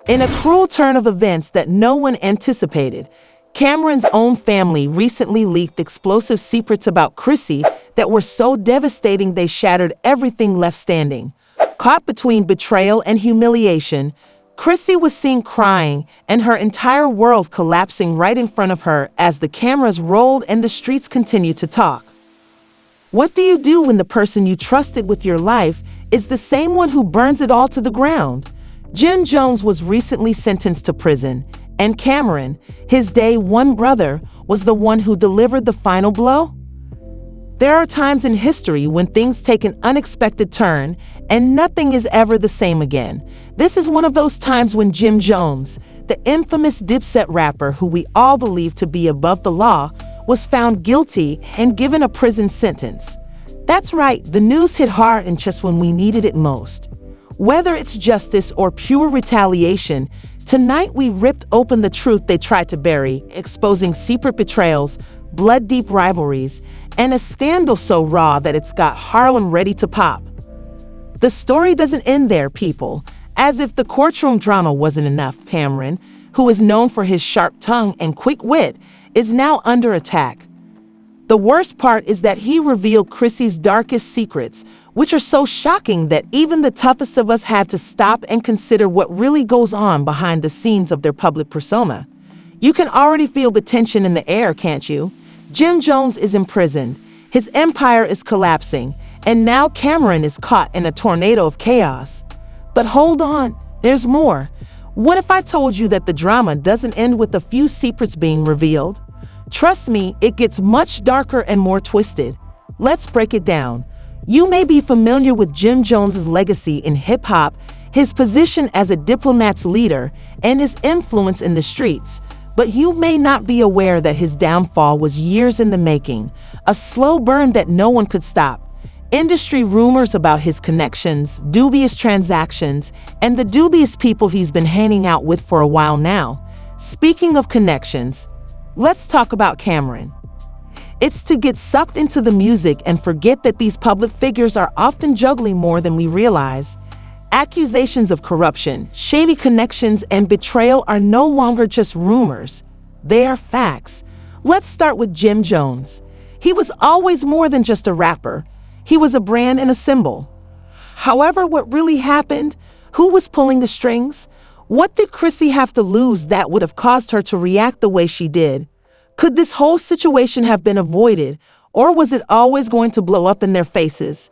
In a cruel turn of events that no one anticipated, Camron's own family recently leaked explosive secrets about Chrissy that were so devastating they shattered everything left standing. Caught between betrayal and humiliation, Chrissy was seen crying and her entire world collapsing right in front of her as the cameras rolled and the streets continued to talk. What do you do when the person you trusted with your life is the same one who burns it all to the ground? Jim Jones was recently sentenced to prison, and Camron, his day one brother, was the one who delivered the final blow? There are times in history when things take an unexpected turn and nothing is ever the same again. This is one of those times when Jim Jones, the infamous Dipset rapper who we all believe to be above the law, was found guilty and given a prison sentence. That's right, the news hit hard and just when we needed it most. Whether it's justice or pure retaliation, tonight we ripped open the truth they tried to bury, exposing secret betrayals, blood-deep rivalries, and a scandal so raw that it's got Harlem ready to pop. The story doesn't end there, people. As if the courtroom drama wasn't enough, Camron, who is known for his sharp tongue and quick wit, is now under attack. The worst part is that he revealed Chrissy's darkest secrets, which are so shocking that even the toughest of us had to stop and consider what really goes on behind the scenes of their public persona. You can already feel the tension in the air, can't you? Jim Jones is imprisoned, his empire is collapsing, and now Camron is caught in a tornado of chaos. But hold on, there's more. What if I told you that the drama doesn't end with a few secrets being revealed? Trust me, it gets much darker and more twisted. Let's break it down. You may be familiar with Jim Jones's legacy in hip-hop, his position as a diplomat's leader, and his influence in the streets. But you may not be aware that his downfall was years in the making, a slow burn that no one could stop. Industry rumors about his connections, dubious transactions, and the dubious people he's been hanging out with for a while now. Speaking of connections, let's talk about Camron. It's to get sucked into the music and forget that these public figures are often juggling more than we realize. Accusations of corruption, shady connections, and betrayal are no longer just rumors. They are facts. Let's start with Jim Jones. He was always more than just a rapper. He was a brand and a symbol. However, what really happened? Who was pulling the strings? What did Chrissy have to lose that would have caused her to react the way she did? Could this whole situation have been avoided, or was it always going to blow up in their faces?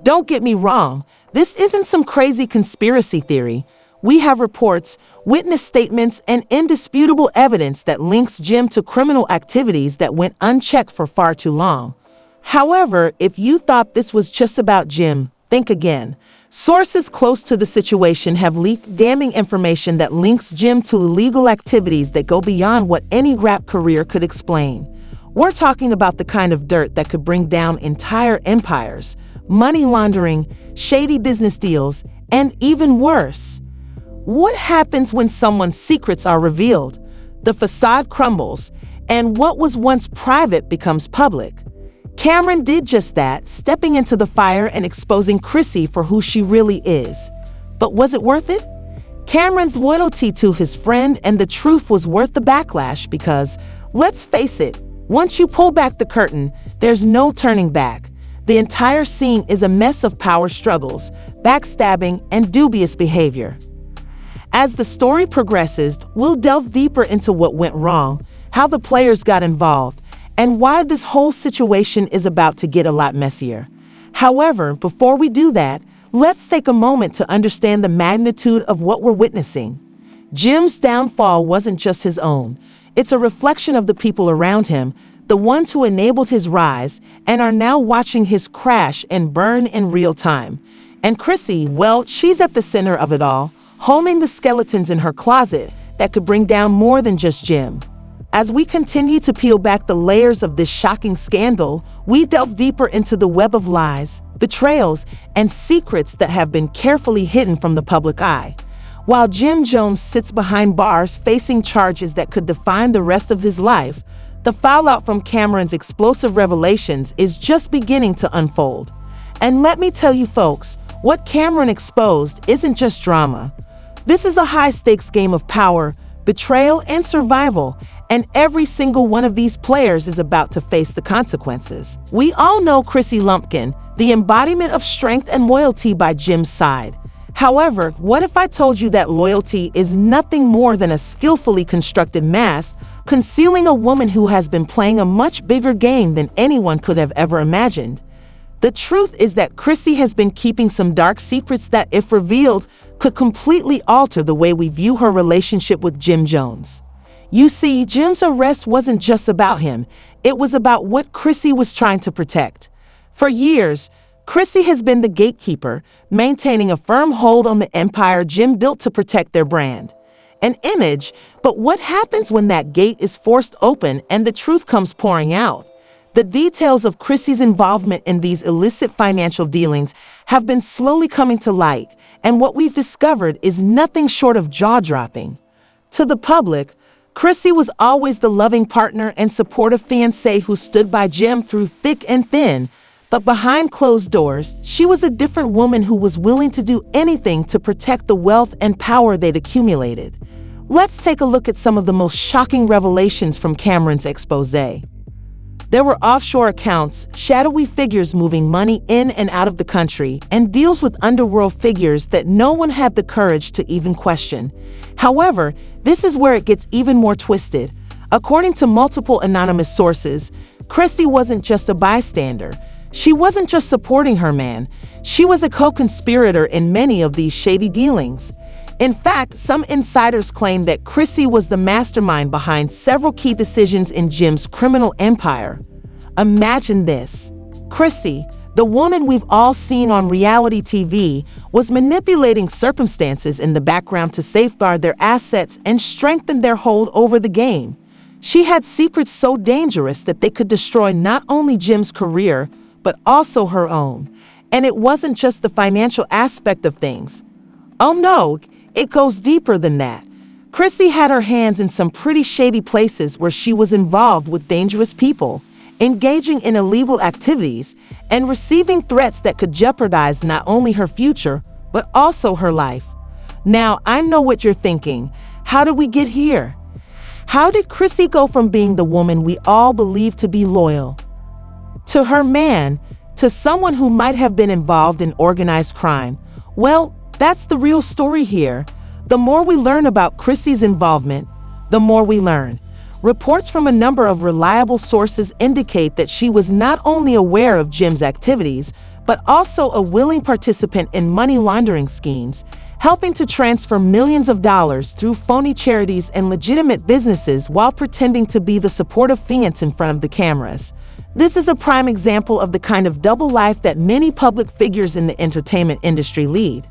Don't get me wrong, this isn't some crazy conspiracy theory. We have reports, witness statements, and indisputable evidence that links Jim to criminal activities that went unchecked for far too long. However, if you thought this was just about Jim, think again. Sources close to the situation have leaked damning information that links Jim to illegal activities that go beyond what any rap career could explain. We're talking about the kind of dirt that could bring down entire empires, money laundering, shady business deals, and even worse. What happens when someone's secrets are revealed? The facade crumbles, and what was once private becomes public. Camron did just that, stepping into the fire and exposing Chrissy for who she really is. But was it worth it? Camron's loyalty to his friend and the truth was worth the backlash because, let's face it, once you pull back the curtain, there's no turning back. The entire scene is a mess of power struggles, backstabbing, and dubious behavior. As the story progresses, we'll delve deeper into what went wrong, how the players got involved, and why this whole situation is about to get a lot messier. However, before we do that, let's take a moment to understand the magnitude of what we're witnessing. Jim's downfall wasn't just his own. It's a reflection of the people around him, the ones who enabled his rise and are now watching his crash and burn in real time. And Chrissy, well, she's at the center of it all, homing the skeletons in her closet that could bring down more than just Jim. As we continue to peel back the layers of this shocking scandal, we delve deeper into the web of lies, betrayals, and secrets that have been carefully hidden from the public eye. While Jim Jones sits behind bars facing charges that could define the rest of his life, the fallout from Camron's explosive revelations is just beginning to unfold. And let me tell you folks, what Camron exposed isn't just drama. This is a high-stakes game of power, betrayal, and survival, and every single one of these players is about to face the consequences. We all know Chrissy Lumpkin, the embodiment of strength and loyalty by Jim's side. However, what if I told you that loyalty is nothing more than a skillfully constructed mask, concealing a woman who has been playing a much bigger game than anyone could have ever imagined? The truth is that Chrissy has been keeping some dark secrets that, if revealed, could completely alter the way we view her relationship with Jim Jones. You see, Jim's arrest wasn't just about him, it was about what Chrissy was trying to protect. For years, Chrissy has been the gatekeeper, maintaining a firm hold on the empire Jim built to protect their brand. An image, but what happens when that gate is forced open and the truth comes pouring out? The details of Chrissy's involvement in these illicit financial dealings have been slowly coming to light, and what we've discovered is nothing short of jaw-dropping. To the public, Chrissy was always the loving partner and supportive fiancée who stood by Jim through thick and thin, but behind closed doors, she was a different woman who was willing to do anything to protect the wealth and power they'd accumulated. Let's take a look at some of the most shocking revelations from Camron's exposé. There were offshore accounts, shadowy figures moving money in and out of the country, and deals with underworld figures that no one had the courage to even question. However, this is where it gets even more twisted. According to multiple anonymous sources, Chrissy wasn't just a bystander. She wasn't just supporting her man. She was a co-conspirator in many of these shady dealings. In fact, some insiders claim that Chrissy was the mastermind behind several key decisions in Jim's criminal empire. Imagine this. Chrissy, the woman we've all seen on reality TV, was manipulating circumstances in the background to safeguard their assets and strengthen their hold over the game. She had secrets so dangerous that they could destroy not only Jim's career, but also her own. And it wasn't just the financial aspect of things. Oh no, it goes deeper than that. Chrissy had her hands in some pretty shady places where she was involved with dangerous people, engaging in illegal activities, and receiving threats that could jeopardize not only her future, but also her life. Now, I know what you're thinking. How did we get here? How did Chrissy go from being the woman we all believed to be loyal to her man, to someone who might have been involved in organized crime? Well, that's the real story here. The more we learn about Chrissy's involvement, the more we learn. Reports from a number of reliable sources indicate that she was not only aware of Jim's activities, but also a willing participant in money laundering schemes, helping to transfer millions of dollars through phony charities and legitimate businesses while pretending to be the supportive fiancé in front of the cameras. This is a prime example of the kind of double life that many public figures in the entertainment industry lead.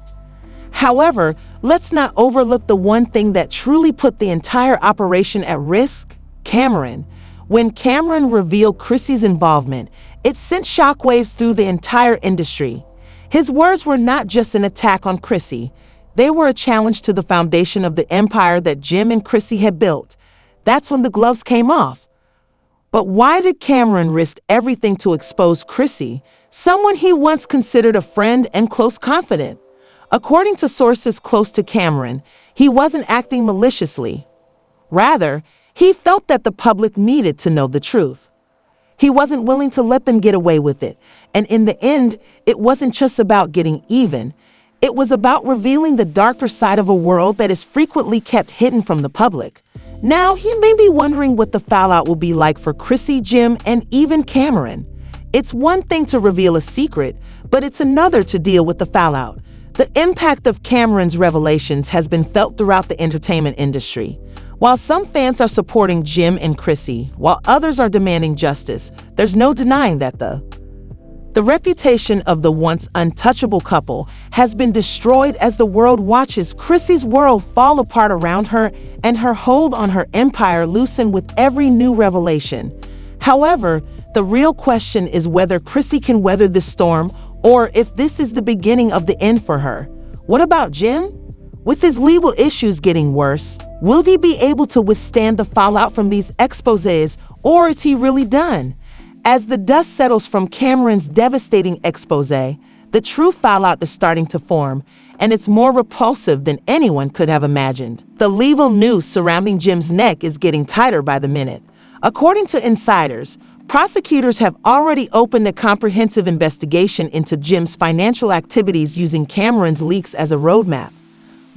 However, let's not overlook the one thing that truly put the entire operation at risk: Camron. When Camron revealed Chrissy's involvement, it sent shockwaves through the entire industry. His words were not just an attack on Chrissy. They were a challenge to the foundation of the empire that Jim and Chrissy had built. That's when the gloves came off. But why did Camron risk everything to expose Chrissy, someone he once considered a friend and close confidant? According to sources close to Camron, he wasn't acting maliciously. Rather, he felt that the public needed to know the truth. He wasn't willing to let them get away with it. And in the end, it wasn't just about getting even. It was about revealing the darker side of a world that is frequently kept hidden from the public. Now, he may be wondering what the fallout will be like for Chrissy, Jim, and even Camron. It's one thing to reveal a secret, but it's another to deal with the fallout. The impact of Camron's revelations has been felt throughout the entertainment industry. While some fans are supporting Jim and Chrissy, while others are demanding justice, there's no denying that the reputation of the once untouchable couple has been destroyed as the world watches Chrissy's world fall apart around her and her hold on her empire loosen with every new revelation. However, the real question is whether Chrissy can weather this storm, or if this is the beginning of the end for her. What about Jim? With his legal issues getting worse, will he be able to withstand the fallout from these exposés, or is he really done? As the dust settles from Camron's devastating exposé, the true fallout is starting to form, and it's more repulsive than anyone could have imagined. The legal noose surrounding Jim's neck is getting tighter by the minute. According to insiders, prosecutors have already opened a comprehensive investigation into Jim's financial activities using Camron's leaks as a roadmap.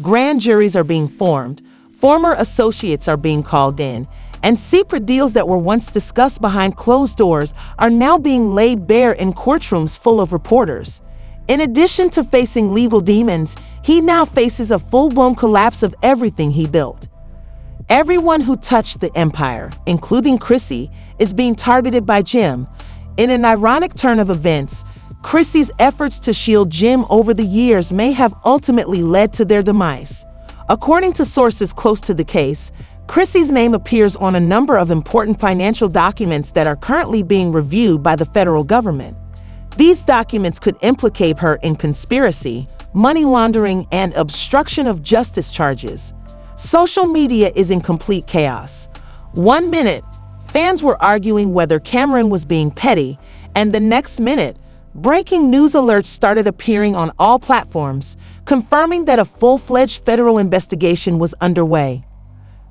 Grand juries are being formed, former associates are being called in, and secret deals that were once discussed behind closed doors are now being laid bare in courtrooms full of reporters. In addition to facing legal demons, he now faces a full-blown collapse of everything he built. Everyone who touched the empire, including Chrissy, is being targeted by Jim. In an ironic turn of events, Chrissy's efforts to shield Jim over the years may have ultimately led to their demise. According to sources close to the case, Chrissy's name appears on a number of important financial documents that are currently being reviewed by the federal government. These documents could implicate her in conspiracy, money laundering, and obstruction of justice charges. Social media is in complete chaos. One minute, fans were arguing whether Camron was being petty, and the next minute, breaking news alerts started appearing on all platforms, confirming that a full-fledged federal investigation was underway.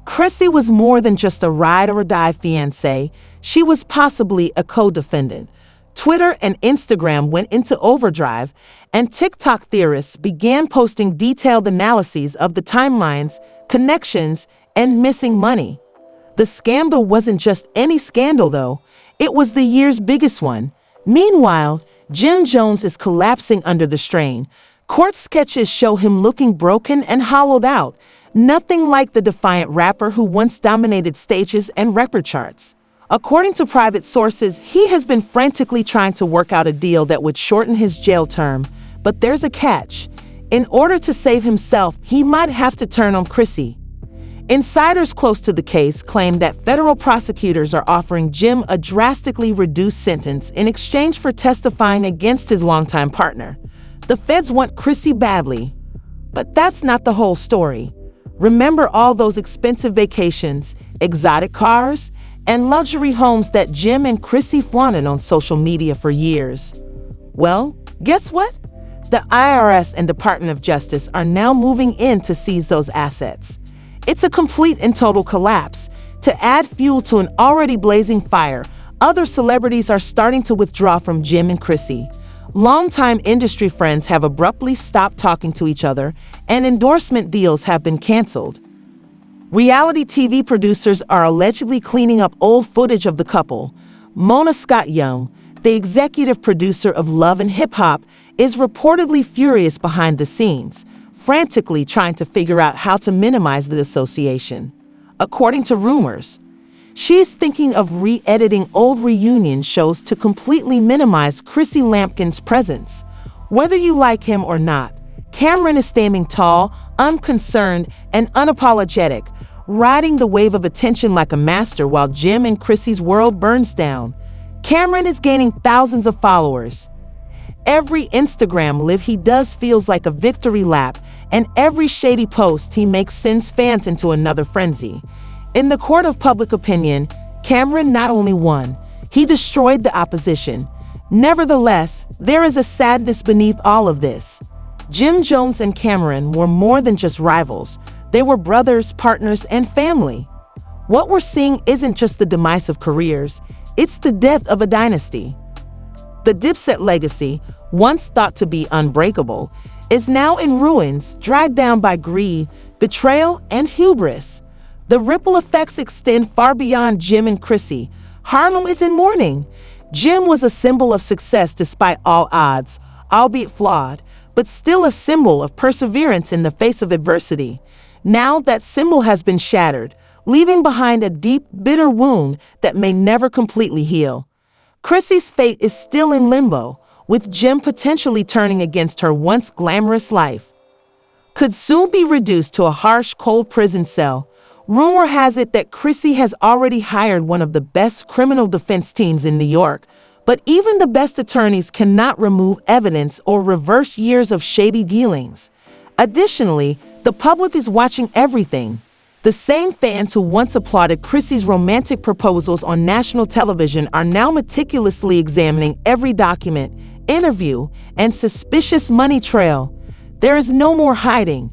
Chrissy was more than just a ride-or-die fiancée. She was possibly a co-defendant. Twitter and Instagram went into overdrive, and TikTok theorists began posting detailed analyses of the timelines, connections, and missing money. The scandal wasn't just any scandal, though. It was the year's biggest one. Meanwhile, Jim Jones is collapsing under the strain. Court sketches show him looking broken and hollowed out, nothing like the defiant rapper who once dominated stages and record charts. According to private sources, he has been frantically trying to work out a deal that would shorten his jail term, but there's a catch. In order to save himself, he might have to turn on Chrissy. Insiders close to the case claim that federal prosecutors are offering Jim a drastically reduced sentence in exchange for testifying against his longtime partner. The feds want Chrissy badly, but that's not the whole story. Remember all those expensive vacations, exotic cars, and luxury homes that Jim and Chrissy flaunted on social media for years? Well, guess what? The IRS and Department of Justice are now moving in to seize those assets. It's a complete and total collapse. To add fuel to an already blazing fire, other celebrities are starting to withdraw from Jim and Chrissy. Longtime industry friends have abruptly stopped talking to each other, and endorsement deals have been canceled. Reality TV producers are allegedly cleaning up old footage of the couple. Mona Scott Young, the executive producer of Love and Hip Hop, is reportedly furious behind the scenes, frantically trying to figure out how to minimize the association. According to rumors, she's thinking of re-editing old reunion shows to completely minimize Chrissy Lampkin's presence. Whether you like him or not, Camron is standing tall, unconcerned, and unapologetic, riding the wave of attention like a master while Jim and Chrissy's world burns down. Camron is gaining thousands of followers. Every Instagram live he does feels like a victory lap, and every shady post he makes sends fans into another frenzy. In the court of public opinion, Camron not only won, he destroyed the opposition. Nevertheless, there is a sadness beneath all of this. Jim Jones and Camron were more than just rivals. They were brothers, partners, and family. What we're seeing isn't just the demise of careers, it's the death of a dynasty. The Dipset legacy, once thought to be unbreakable, is now in ruins, dragged down by greed, betrayal, and hubris. The ripple effects extend far beyond Jim and Chrissy. Harlem is in mourning. Jim was a symbol of success despite all odds, albeit flawed, but still a symbol of perseverance in the face of adversity. Now that symbol has been shattered, leaving behind a deep, bitter wound that may never completely heal. Chrissy's fate is still in limbo, with Jim potentially turning against her once glamorous life. Could soon be reduced to a harsh, cold prison cell. Rumor has it that Chrissy has already hired one of the best criminal defense teams in New York, but even the best attorneys cannot remove evidence or reverse years of shady dealings. Additionally, the public is watching everything. The same fans who once applauded Chrissy's romantic proposals on national television are now meticulously examining every document, interview, and suspicious money trail. There is no more hiding.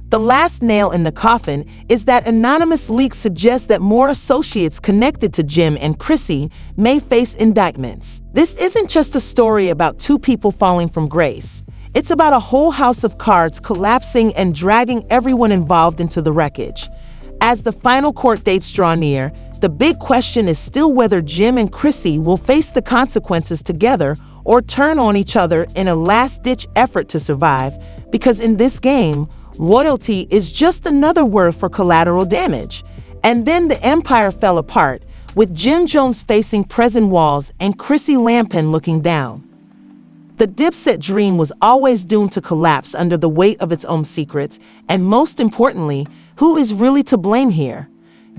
The last nail in the coffin is that anonymous leak suggests that more associates connected to Jim and Chrissy may face indictments. This isn't just a story about two people falling from grace. It's about a whole house of cards collapsing and dragging everyone involved into the wreckage. As the final court dates draw near, the big question is still whether Jim and Chrissy will face the consequences together or turn on each other in a last-ditch effort to survive, because in this game, loyalty is just another word for collateral damage. And then the empire fell apart, with Jim Jones facing prison walls and Chrissy Lampkin looking down. The Dipset dream was always doomed to collapse under the weight of its own secrets, and most importantly, who is really to blame here?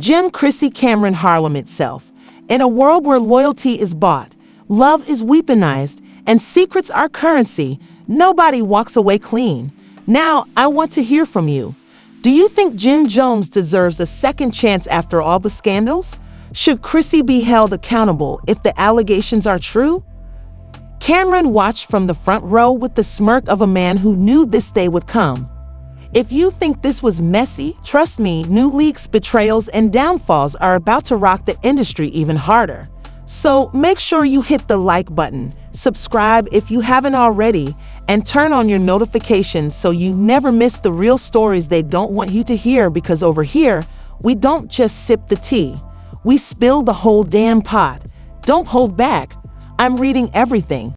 Jim, Chrissy, Camron, Harlem itself. In a world where loyalty is bought, love is weaponized, and secrets are currency, nobody walks away clean. Now, I want to hear from you. Do you think Jim Jones deserves a second chance after all the scandals? Should Chrissy be held accountable if the allegations are true? Camron watched from the front row with the smirk of a man who knew this day would come. If you think this was messy, trust me, new leaks, betrayals, and downfalls are about to rock the industry even harder. So make sure you hit the like button, subscribe if you haven't already, and turn on your notifications so you never miss the real stories they don't want you to hear, because over here, we don't just sip the tea. We spill the whole damn pot. Don't hold back. I'm reading everything.